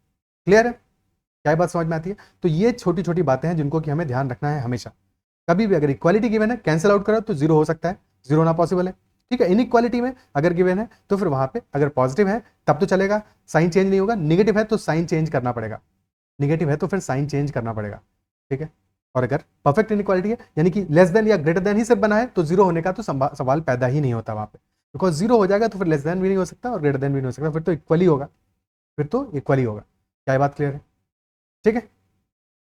क्लियर है, क्या बात समझ में आती है। तो ये छोटी छोटी बातें हैं जिनको कि हमें ध्यान रखना है हमेशा। कभी भी अगर इक्वालिटी गिवन है कैंसिल आउट करो तो 0 हो सकता है, 0 होना पॉसिबल है, ठीक है। इनइक्वालिटी में अगर गिवन है तो फिर वहां पे अगर पॉजिटिव है तब तो चलेगा, साइन चेंज नहीं होगा, निगेटिव है तो साइन चेंज करना पड़ेगा, निगेटिव है तो फिर साइन चेंज करना पड़ेगा, ठीक है। और अगर परफेक्ट इनइक्वालिटी है यानी कि लेस देन या ग्रेटर देन ही सिर्फ बना है तो 0 होने का तो सवाल पैदा ही नहीं होता वहां पे, बिकॉज 0 हो जाएगा तो फिर लेस देन भी नहीं हो सकता और ग्रेटर देन भी नहीं हो सकता, फिर तो इक्वली होगा, फिर तो इक्वली होगा। क्या बात क्लियर है, ठीक है,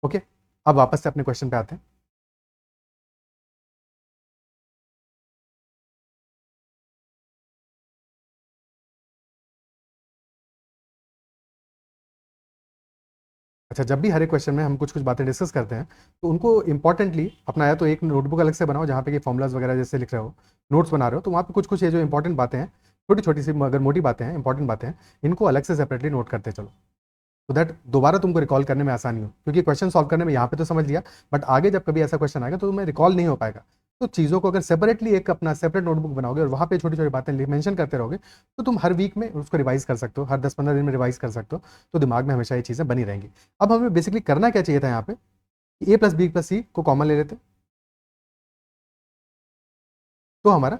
ओके। अब वापस से अपने क्वेश्चन पे आते हैं। अच्छा, जब भी हर एक क्वेश्चन में हम कुछ कुछ बातें डिस्कस करते हैं तो उनको इंपॉर्टेंटली अपना, या तो एक नोटबुक अलग से बनाओ जहाँ पे कि फॉर्मुलाज वगैरह जैसे लिख रहे हो, नोट्स बना रहे हो, तो वहाँ पे कुछ कुछ ये जो इंपॉर्टेंट बातें हैं, छोटी छोटी सी मगर मोटी बातें हैं, इंपॉर्टेंट बातें हैं, इनको अलग से सेपरेटली नोट करते चलो, तो दैट दोबारा तुमको रिकॉल करने में आसानी हो। क्योंकि क्वेश्चन सॉल्व करने में यहाँ पे तो समझ लिया, बट आगे जब कभी ऐसा क्वेश्चन आएगा तो तुम्हें रिकॉल नहीं हो पाएगा। तो चीज़ों को अगर सेपरेटली एक अपना सेपरेट नोटबुक बनाओगे और वहाँ पे छोटी छोटी बातें मेंशन करते रहोगे तो तुम हर वीक में उसको रिवाइज कर सकते हो, हर 10-15 दिन में रिवाइज कर सकते हो, तो दिमाग में हमेशा ये चीज़ें बनी रहेंगी। अब हमें बेसिकली करना क्या चाहिए था यहाँ पे, ए प्लस बी प्लस सी को कॉमन ले लेते, तो हमारा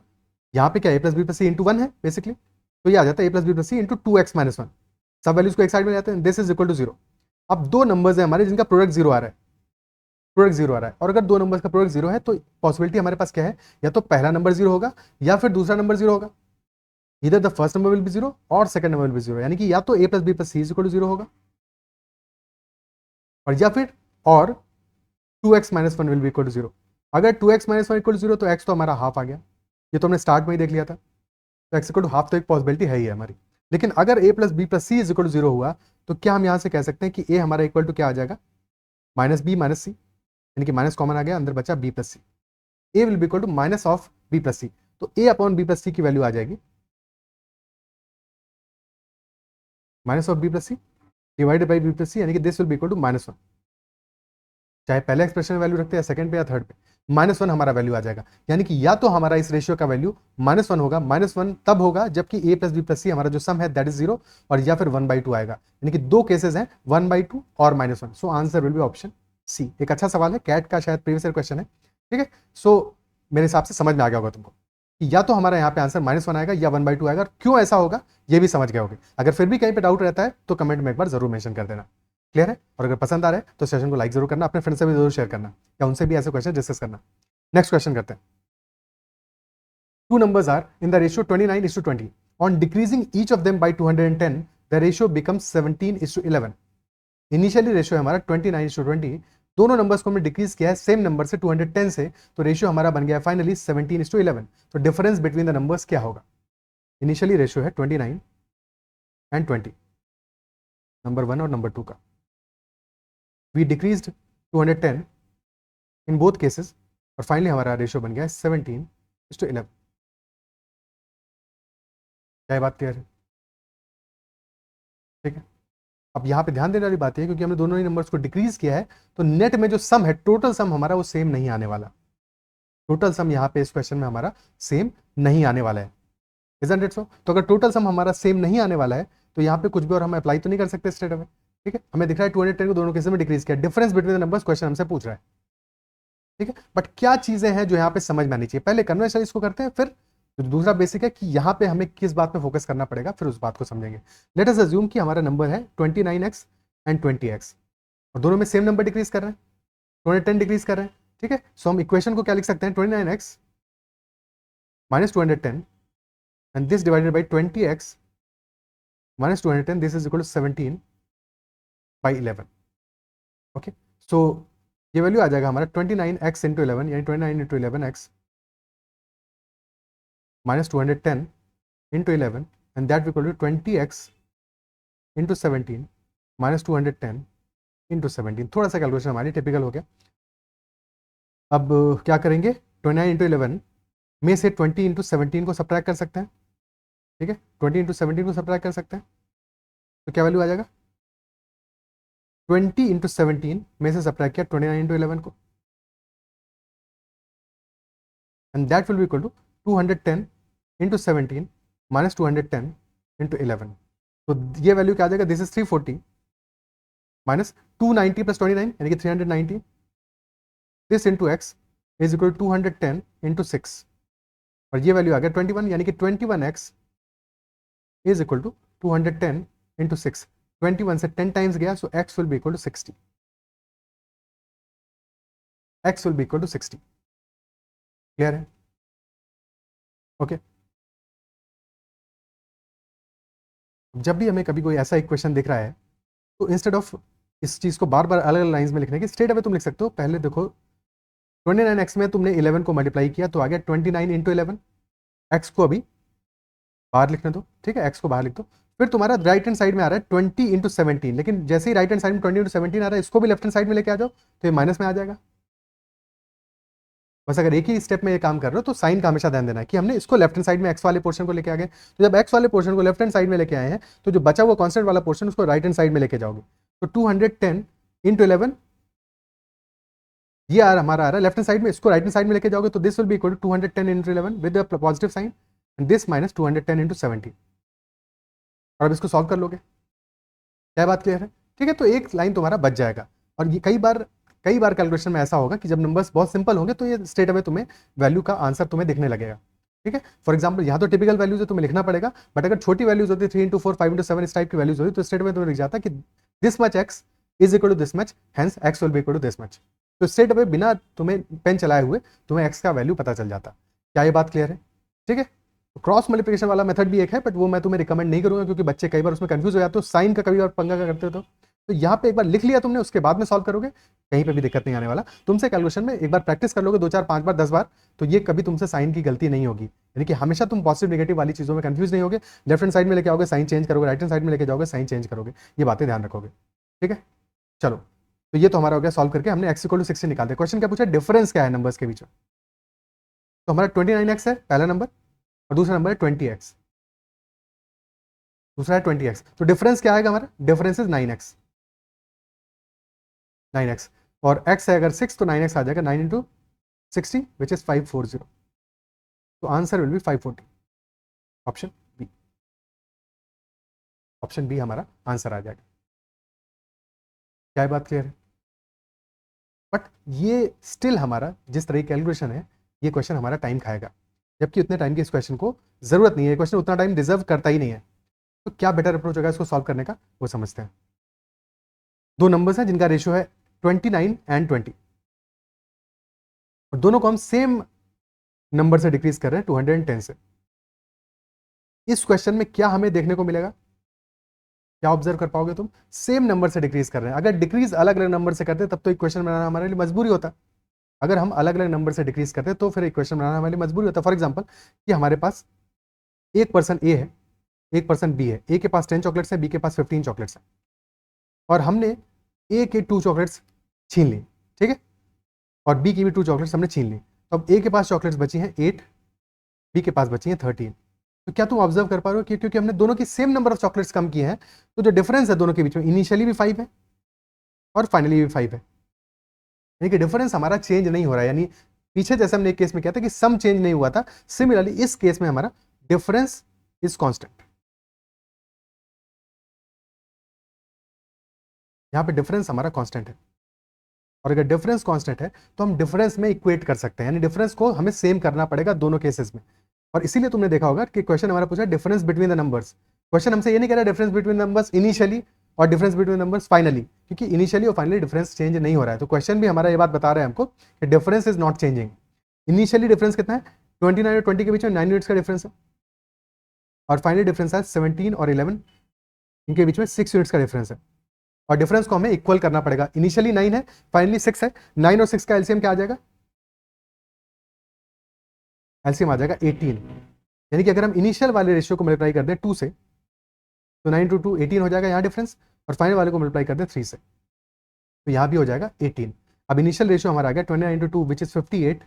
यहाँ पे क्या ए plus B plus C into 1 है बेसिकली, तो ये आ जाता है ए plus B plus C into 2x-1, सब वैल्यूज को एक साइड में जाते हैं, दिस इज इक्वल टू 0। अब दो नंबर्स है हमारे जिनका प्रोडक्ट 0 आ रहा है, प्रोडक्ट 0 आ रहा है, और अगर दो नंबर्स का प्रोडक्ट 0 है तो पॉसिबिलिटी हमारे पास क्या है, या तो पहला नंबर 0 होगा या फिर दूसरा नंबर 0 होगा, इधर the first number will be 0 और सेकंड नंबर विल बी 0, यानी कि या तो A plus B plus C is equal to 0 होगा और या फिर और 2x-1 will be equal to 0। अगर 2x-1 इक्वल टू 0 तो x तो हमारा हाफ आ गया, ये तो हमने स्टार्ट में ही देख लिया था, तो x इक्वल टू हाफ तो एक पॉसिबिलिटी है ही है हमारी। लेकिन अगर a plus B plus C is equal to 0 हुआ तो क्या हम यहाँ से कह सकते हैं कि a हमारा इक्वल टू क्या आ जाएगा, -b -c, यानी कि माइनस कॉमन आ गया, अंदर बचा b plus C, A will be equal to minus of b plus C. तो a upon B plus C की वैल्यू आ जाएगी minus of B plus C divided by B plus C, यानी कि this will be equal to -1, चाहे पहले expression value रखते हैं या सेकंड पे या थर्ड पे, -1 हमारा वैल्यू आ जाएगा। यानी कि या तो हमारा इस रेशियो का वैल्यू -1 होगा, -1 तब होगा जबकि a प्लस बी प्लस सी हमारा जो सम है दैट इज 0, और या फिर 1/2 आएगा। यानी कि दो केसेस हैं, 1/2 और -1। So answer will be option C. एक अच्छा सवाल है, कैट का शायद प्रीवियस ईयर क्वेश्चन है, ठीक है। सो मेरे हिसाब से समझ में आ गया होगा तुमको कि या तो हमारा यहाँ पे आंसर -1 आएगा या 1/2 आएगा। क्यों ऐसा होगा ये भी समझ गए होगे। अगर फिर भी कहीं पे डाउट रहता है तो कमेंट में एक बार जरूर मेंशन कर देना। क्लियर है? और अगर पसंद आ रहा है तो सेशन को लाइक जरूर करना, अपने फ्रेंड से भी जरूर शेयर करना, या उनसे भी ऐसे क्वेश्चन डिस्कस करना। नेक्स्ट क्वेश्चन करते हैं। Two numbers are in the ratio 29:20. On decreasing each of them by 210, the ratio becomes 17:11. Initially ratio हमारा 29:20, दोनों नंबर्स को हमने डिक्रीज किया है सेम नंबर से 210 से, तो रेशियो हमारा बन गया फाइनली 17:11। तो डिफरेंस बिटवीन द नंबर्स क्या होगा? इनिशियली रेशियो है 29 एंड 20, नंबर 1 और नंबर 2 का। We decreased 210 in both cases, और फाइनली हमारा रेशियो बन गया 17:11। क्या बात क्लियर है? ठीक है। अब यहाँ पे ध्यान देने वाली बात है, क्योंकि हमने दोनों ही नंबर्स को डिक्रीज किया है, तो नेट में जो सम है, टोटल सम हमारा वो सेम नहीं आने वाला। टोटल सम यहाँ पे इस क्वेश्चन में हमारा सेम नहीं आने वाला है। Isn't it so? तो अगर टोटल सम हमारा सेम नहीं आने वाला है तो यहाँ पे कुछ भी और हम अप्लाई तो नहीं कर सकते स्ट्रेट अवे। ठीक है, हमें दिख रहा है 210 को दोनों केसेस में डिक्रीज किया, difference between the numbers question हमसे पूछ रहा है। ठीक है, बट क्या चीजें हैं जो यहाँ पे समझ में आनी चाहिए? पहले कन्वेंशन इसको करते हैं, फिर दूसरा बेसिक है कि यहाँ पे हमें किस बात पे फोकस करना पड़ेगा, फिर उस बात को समझेंगे। लेट अस अज्यूम कि हमारा नंबर है 29x एंड 20x, और दोनों में सेम नंबर डिक्रीज कर रहे हैं, 210 डिक्रीज कर रहे हैं। ठीक है, सो हम इक्वेशन को क्या लिख सकते हैं? 29x minus 210 and this divided by 20x minus 210, this is equal to 17/11। Okay, सो ये वैल्यू आ जाएगा हमारा 29x इंटू 11, यानी 29 into 11x minus 210 into 11, and that will equal to 20x into 17 minus 210 into 17। थोड़ा सा कैलकुलेशन हमारी टिपिकल हो गया। अब क्या करेंगे? 29 इंटू 11 में से 20 इंटू 17 को सब्ट्रैक्ट कर सकते हैं। ठीक है, 20 इंटू 17 को सब्ट्रैक्ट कर सकते हैं, तो क्या वैल्यू आ जाएगा? 20 इंटू 17 में से सब्ट्रैक्ट किया 29 इंटू 11 को, and that will be equal to 210 into 17 minus 210 into 11। तो ये वैल्यू क्या आ जाएगा? दिस इज 340 माइनस 290 प्लस 29, यानी कि 390। This into X is equal to 210 into 6, और ये वैल्यू आ गया 21, यानी कि 21x is equal to 210 into 6। 21 से 10 टाइम्स गया, so x will be equal to 60। x will be equal to 60। Clear है? ओके, जब भी हमें कभी कोई ऐसा इक्वेशन दिख रहा है, तो इंस्टेड ऑफ इस चीज़ को बार बार अलग अलग लाइंस में लिखने के, स्ट्रेट अवे तुम लिख सकते हो। पहले देखो 29x में तुमने 11 को मल्टीप्लाई किया तो आ गया 29 इंटू 11। एक्स को अभी बाहर लिखने दो, ठीक है, एक्स को बाहर लिख दो। फिर तुम्हारा राइट हैंड साइड में आ रहा है 20 इंटू 17, लेकिन जैसे ही राइट हैंड साइड में 20 इंटू 17 आ रहा है, इसको भी लेफ्ट हैंड साइड में लेके आ जाओ तो ये माइनस में आ जाएगा। बस अगर एक ही स्टेप में ये काम कर रहे हो तो साइन का हमेशा ध्यान देना है कि हमने इसको लेफ्ट हैंड साइड में एक्स वाले पोर्शन को लेके आ गए। तो जब एक्स वाले पोर्शन को लेफ्ट हैंड साइड में लेके आए हैं, तो जो बचा हुआ कॉन्स्टेंट वाला पोर्शन उसको राइट हैंड साइड में लेके जाओगे। तो 210 इंटू 11 ये हमारा आ रहा है लेफ्ट हैंड साइड में, इसको राइट हैंड साइड में लेके जाओगे तो this will be equal to 210 into 11 with positive sign, and this minus 210 into 17। और अब इसको सॉल्व कर लोगे। क्या बात क्लियर है? ठीक है, तो एक लाइन तुम्हारा बच जाएगा। और ये कई बार कैलकुलेशन में ऐसा होगा कि जब नंबर्स बहुत सिंपल होंगे तो ये स्ट्रेट अवे तुम्हें वैल्यू का आंसर तुम्हें दिखने लगेगा। ठीक है, फॉर एग्जांपल यहाँ तो टिपिकल वैल्यूज है, तुम्हें लिखना पड़ेगा, बट अगर छोटी वैल्यूज होती है 3 इंटू 4 5 इंटू 7 इस टाइप की वैल्यूज होती तो स्ट्रेट अवे तुम्हें लिख जाता कि this much X is equal to this much, hence X will be equal to this much. तो स्ट्रेट अवे बिना तुम्हें पेन चलाए हुए तुम्हें एक्स का वैल्यू पता चल जाता। क्या ये बात क्लियर है? ठीक है, क्रॉस मल्टीप्लिकेशन वाला मेथड भी एक है, बट वो मैं तुम्हें रिकमेंड नहीं करूंगा, क्योंकि बच्चे कई बार उसमें कंफ्यूज हो जाते हो, साइन का कभी बार पंगा करते हो। तो यहाँ पे एक बार लिख लिया तुमने, उसके बाद में सॉल्व करोगे, कहीं पे भी दिक्कत नहीं आने वाला। तुमसे कैलकुलेशन में एक बार प्रैक्टिस कर लोगे 2 4 5 बार 10 बार, तो ये कभी तुमसे साइन की गलती नहीं होगी। यानी कि हमेशा तुम पॉजिटिव नेगेटिव वाली चीजों में कंफ्यूज नहीं होगे। लेफ्ट हैंड साइड में लेके आओगे साइन चेंज करोगे, राइट हैंड साइड में लेके जाओगे साइन चेंज करोगे, ये बातें ध्यान रखोगे। ठीक है, चलो, तो ये तो हमारा हो गया सॉल्व करके हमने x इक्वल टू 60 निकाल दिया। क्वेश्चन क्या पूछा? डिफरेंस क्या है नंबर्स के बीच में। तो हमारा 29x है पहला नंबर और दूसरा नंबर है 20x, दूसरा है 20x। तो डिफरेंस क्या आएगा हमारा? Difference is 9x, 9x। और x है अगर 6 तो 9x आ जाएगा, 9 इंटू 60 विच इज 540। तो answer will be 540, option B. Option B हमारा आंसर आ जाएगा। क्या है बात क्लियर है? बट ये स्टिल हमारा जिस तरह की कैलकुलेशन है, ये क्वेश्चन हमारा टाइम खाएगा, जबकि उतने टाइम के इस क्वेश्चन को जरूरत नहीं है, क्वेश्चन उतना टाइम डिजर्व करता ही नहीं है। तो क्या बेटर अप्रोच होगा इसको सॉल्व करने का, वो समझते हैं। दो नंबर्स हैं जिनका रेशियो है 29 एंड 20, और दोनों को हम सेम नंबर से डिक्रीज कर रहे हैं 210 से। इस क्वेश्चन में क्या हमें देखने को मिलेगा, क्या ऑब्जर्व कर पाओगे तुम? सेम नंबर से डिक्रीज कर रहे हैं। अगर डिक्रीज अलग अलग नंबर से करते तब तो इक्वेशन बनाना हमारे लिए मजबूरी होता। अगर हम अलग अलग नंबर से डिक्रीज करते तो फिर इक्वेशन बनाना हमारे लिए मजबूरी होता। फॉर एग्जाम्पल कि हमारे पास एक पर्सन ए है, एक पर्सन बी है। ए के पास 10 चॉकलेट्स है, बी के पास 15 चॉकलेट्स है, और हमने ए के 2 चॉकलेट्स छीन ली, ठीक है, और बी की भी 2 चॉकलेट्स हमने छीन ली। तो अब ए के पास चॉकलेट्स बची हैं 8, बी के पास बची हैं 13। तो क्या तुम ऑब्जर्व कर पा रहे हो कि क्योंकि हमने दोनों की सेम नंबर ऑफ चॉकलेट्स कम किए हैं, तो जो डिफरेंस है दोनों के बीच में इनिशियली भी 5 है और फाइनली भी 5 है, यानी कि डिफरेंस हमारा चेंज नहीं हो रहा है। यानी पीछे जैसे हमने एक केस में किया था कि सम चेंज नहीं हुआ था, सिमिलरली इस केस में हमारा डिफरेंस इज कांस्टेंट। यहां पे डिफरेंस हमारा कांस्टेंट है, और अगर डिफरेंस कांस्टेंट है तो हम डिफरेंस में इक्वेट कर सकते हैं, यानी डिफरेंस को हमें सेम करना पड़ेगा दोनों केसेस में। और इसीलिए तुमने देखा होगा कि क्वेश्चन हमारा पूछा difference between the numbers. Question हमसे ये नहीं कह रहा डिफरेंस बिटवीन नंबर्स इनिशियली और डिफरेंस बिटवीन नंबर्स फाइनली, क्योंकि इनिशियली और फाइनली डिफरेंस चेंज नहीं हो रहा है। तो क्वेश्चन भी हमारा ये बात बता रहा है हमको कि difference is not changing. Initially difference कितना है? 29 और 20 के बीच में 9 यूनिट्स का डिफरेंस है, और फाइनली डिफरेंस है 17 और 11, इनके बीच में 6 यूनिट्स का डिफरेंस है। और डिफरेंस को हमें इक्वल करना पड़ेगा। इनिशियली 9 है, फाइनली 6 है। 9 और 6 का एलसीएम क्या आ जाएगा? एलसीएम आ जाएगा 18। यानी कि अगर हम इनिशियल वाले रेशियो को मल्टीप्लाई कर दें 2 से, तो 9 टू 2 18 हो जाएगा यहाँ डिफरेंस, और फाइनल वाले को मल्टीप्लाई कर दें 3 से, तो यहाँ भी हो जाएगा 18। अब इनिशियल रेशियो हमारा आ गया 29 इंटू 2 विच इज 58,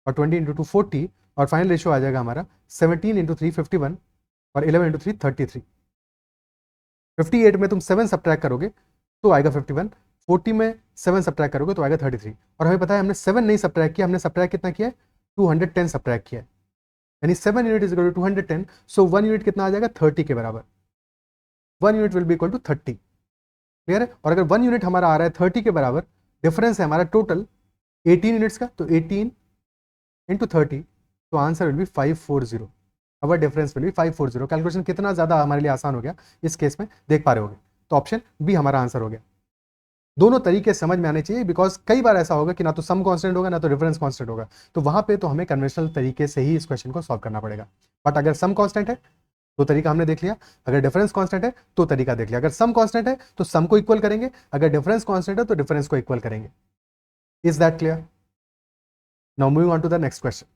और 20 इंटू 2 40, और फाइनल रेशियो आ जाएगा हमारा 17 इंटू 3 51, और 11 इंटू 3 33। 58 में तुम 7 सब्ट्रैक्ट करोगे तो आएगा 51, 40 में 7 सब्ट्रैक्ट करोगे तो आएगा 33। और हमें पता है हमने 7 नहीं सब्ट्रैक्ट किया, हमने सब्ट्रैक्ट कितना किया है? 210 सब्ट्रैक्ट किया है, यानी 7 unit is equal to 210। So 1 unit कितना आ जाएगा? 30 के बराबर। 1 unit will be equal to 30, clear है? और अगर 1 यूनिट हमारा आ रहा है 30 के बराबर, डिफरेंस है हमारा टोटल 18 यूनिट्स का, तो 18 इंटू 30, तो answer will be 540। Our difference will be 540। Calculation कितना ज्यादा हमारे लिए आसान हो गया इस केस में, देख पा रहे होगे। तो ऑप्शन बी हमारा आंसर हो गया। दोनों तरीके समझ में आने चाहिए, बिकॉज कई बार ऐसा होगा कि ना तो सम कांस्टेंट होगा ना तो डिफरेंस कांस्टेंट होगा, तो वहां पे तो हमें कन्वेंशनल तरीके से ही इस क्वेश्चन को सॉल्व करना पड़ेगा। बट अगर सम कांस्टेंट है तो तरीका हमने देख लिया, अगर डिफरेंस कांस्टेंट है तो तरीका देख लिया। अगर सम कांस्टेंट है तो सम को इक्वल करेंगे, अगर डिफरेंस कांस्टेंट है तो डिफरेंस को इक्वल करेंगे। Is that clear? Now moving on to the next question.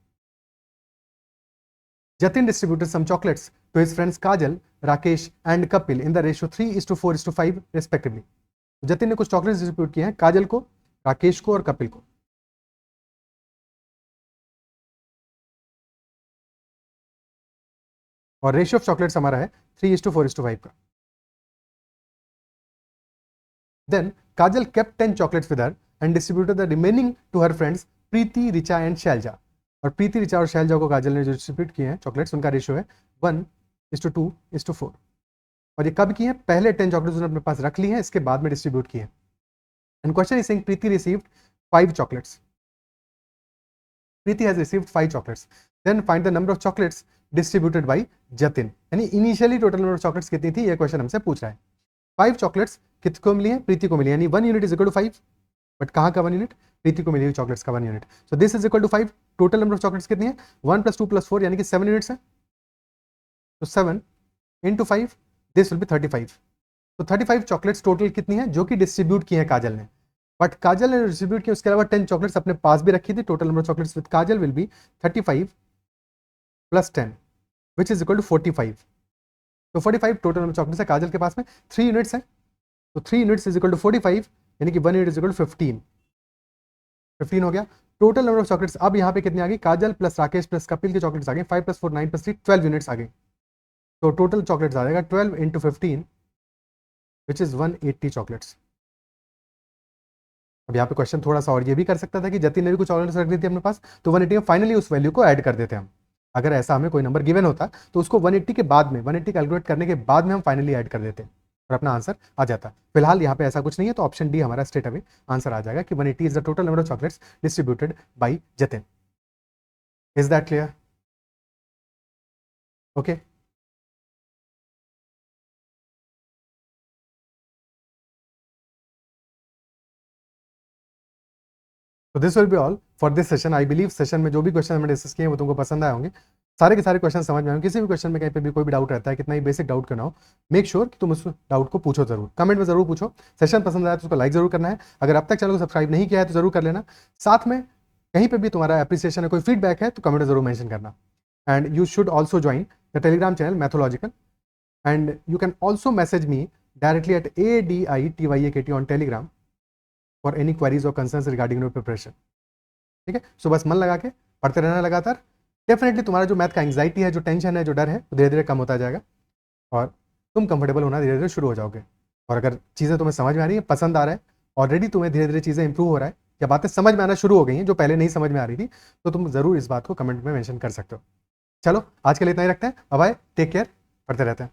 Jatin distributed some chocolates to his friends Kajal, Rakesh and Kapil in the ratio 3:4:5 respectively. Jatin ने कुछ चॉकलेट्स डिस्ट्रीब्यूट किए हैं काजल को, राकेश को और कपिल को। और रेशियो ऑफ चॉकलेट्स हमारा है 3:4:5 का। Then Kajal kept 10 chocolates with her and distributed the remaining to her friends Preeti, Richa and Shailja. और प्रीति, रिचा और शैलजा को काजल ने जो डिस्ट्रीब्यूट किए हैं चॉकलेट्स, उनका रेशियो है 1:2:4। और ये कब किए हैं? पहले 10 चॉकलेट्स उन्होंने अपने पास रख ली हैं, इसके बाद में डिस्ट्रीब्यूट किए हैं। And question is saying Preeti received 5 chocolates. Preeti has received 5 chocolates. Then find the number of chocolates distributed by Jatin. यानी initially total number of chocolates कितनी थी, ये क्वेश्चन हमसे पूछ रहा है। 5 चॉकलेट्स किसको मिली है? प्रीति को मिली, यानी 1 unit is equal to 5। But कहाँ का 1 यूनिट? प्रीति को मिली हुई चॉकलेट्स का 1 unit. So this is equal to 5। Total number of chocolates कितनी है? 1 + 2 + 4, यानी कि 7 यूनिट्स है। तो 7 इंटू 5, दिस विल बी 35। तो 35 चॉकलेट्स टोटल कितनी है जो कि डिस्ट्रीब्यूट की है काजल ने। बट काजल ने डिस्ट्रीब्यूट किया, उसके अलावा 10 चॉकलेट्स अपने पास भी रखी थी। Total number of chocolates with Kajal will be 35 + 10 which is equal to 45। तो 45 टोटल नंबर चॉकलेट्स है काजल के पास में, 3 यूनिट्स है, तो 3 यूनिट्स इज इक्वल टू 45, यानी कि 1 यूनिट इज इक्वल टू 15 हो गया। टोटल नंबर ऑफ चॉकलेट्स अब यहाँ पे कितनी आ गई, काजल प्लस राकेश प्लस कपिल की चॉकलेट्स आ गई 5 + 4 9 + 3 12 यूनिट्स आ गई। तो टोटल चॉकलेट्स आ जाएगा 12 × 15 विच इज 180 चॉकलेट्स। अब यहाँ पे क्वेश्चन थोड़ा सा और ये भी कर सकता था कि जतिन ने भी कुछ चॉकलेट्स रख दी थी अपने पास, तो 180 में फाइनली उस वैल्यू को ऐड कर देते हम। अगर ऐसा हमें कोई नंबर गिवन होता तो उसको 180 के बाद में 180 कैलकुलेट करने के बाद में हम फाइनली ऐड कर देते और अपना आंसर आ जाता। फिलहाल यहाँ पे ऐसा कुछ नहीं है, तो ऑप्शन डी हमारा स्ट्रेट अवे आंसर आ जाएगा कि 180 is the total number of chocolates distributed by Jatin. Is that clear? Okay, तो this will be all for this session. I believe session में जो भी क्वेश्चन हमने डिस्कस किए वो तुमको पसंद आए होंगे, सारे के सारे क्वेश्चन समझ में आए। किसी भी क्वेश्चन में कहीं पे भी कोई भी डाउट रहता है, कितना ही बेसिक डाउट क्यों ना हो, मेक श्योर कि तुम उस डाउट को पूछो जरूर, कमेंट में जरूर पूछो। सेशन पसंद आया तो उसको लाइक जरूर करना है, अगर अब तक चैनल को सब्सक्राइब नहीं किया है तो जरूर कर लेना। साथ में कहीं पर भी तुम्हारा एप्रिसिएशन है, कोई फीडबैक है तो कमेंट में जरूर मैंशन करना। And you should also join the Telegram channel mythological, and you can also message me directly at ADITYAKT on Telegram for any queries और कंसर्न्स रिगार्डिंग योर प्रिपरेशन। ठीक है, सो बस मन लगा के पढ़ते रहना लगातार, डेफिनेटली तुम्हारा जो मैथ का एंग्जाइटी है, जो टेंशन है, जो डर है, वो धीरे धीरे कम होता जाएगा और तुम कंफर्टेबल होना धीरे धीरे शुरू हो जाओगे। और अगर चीज़ें तुम्हें समझ में आ रही है, पसंद आ रहा है, ऑलरेडी तुम्हें धीरे धीरे चीज़ें इंप्रूव हो रहा है, या बातें समझ में आना शुरू हो गई हैं जो पहले नहीं समझ में आ रही थी, तो तुम जरूर इस बात को कमेंट में मेंशन कर सकते हो। चलो आज के लिए इतना ही रखते हैं, बाय बाय, टेक केयर, पढ़ते रहते हैं।